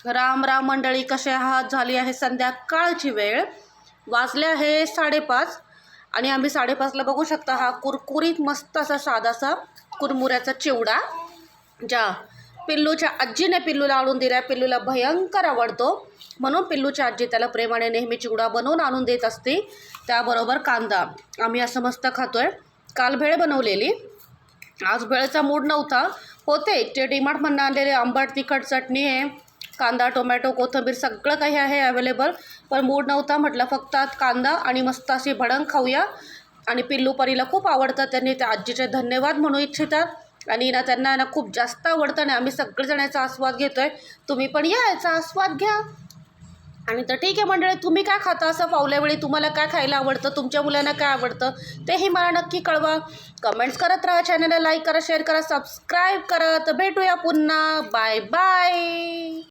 राम राम मंडळी, कसे आहात? झाली आहे संध्याकाळची वेळ, वाजले आहे 5:30 आणि आम्ही 5:30ला बघू शकता हा कुरकुरीत मस्त असा साधासा कुरमुऱ्याचा चिवडा ज्या पिल्लूच्या आजीने पिल्लूला आणून दिला. पिल्लूला भयंकर आवडतो म्हणून पिल्लूच्या आजी त्याला प्रेमाने नेहमी चिवडा बनवून आणून देत असते. त्याबरोबर कांदा आम्ही असं मस्त खातोय. काल भेळ बनवलेली, आज भेळचा मूड नव्हता. होते ते डीमार्टमधून आणलेले आंबट तिखट चटणी आहे, कांदा टोमॅटो कोथिंबीर सगळं काही आहे अवेलेबल, पण मूड नव्हता. म्हटलं फक्त आज कांदा आणि मस्त अशी भडंग खाऊया. आणि पिल्लू परीला खूप आवडतं, त्यांनी त्या आजीचे धन्यवाद म्हणू इच्छितात आणि ना त्यांना ना खूप जास्त आवडतं आणि आम्ही सगळेजण याचा आस्वाद घेतोय. तुम्ही पण या, याचा आस्वाद घ्या. आणि तर ठीक आहे मंडळी, तुम्ही काय खाता असं पावल्यावेळी? तुम्हाला काय खायला आवडतं? तुमच्या मुलांना काय आवडतं तेही मला नक्की कळवा. कमेंट्स करत राहा, चॅनलला लाईक करा, शेअर करा, सबस्क्राईब करा. तर भेटूया पुन्हा. Bye bye.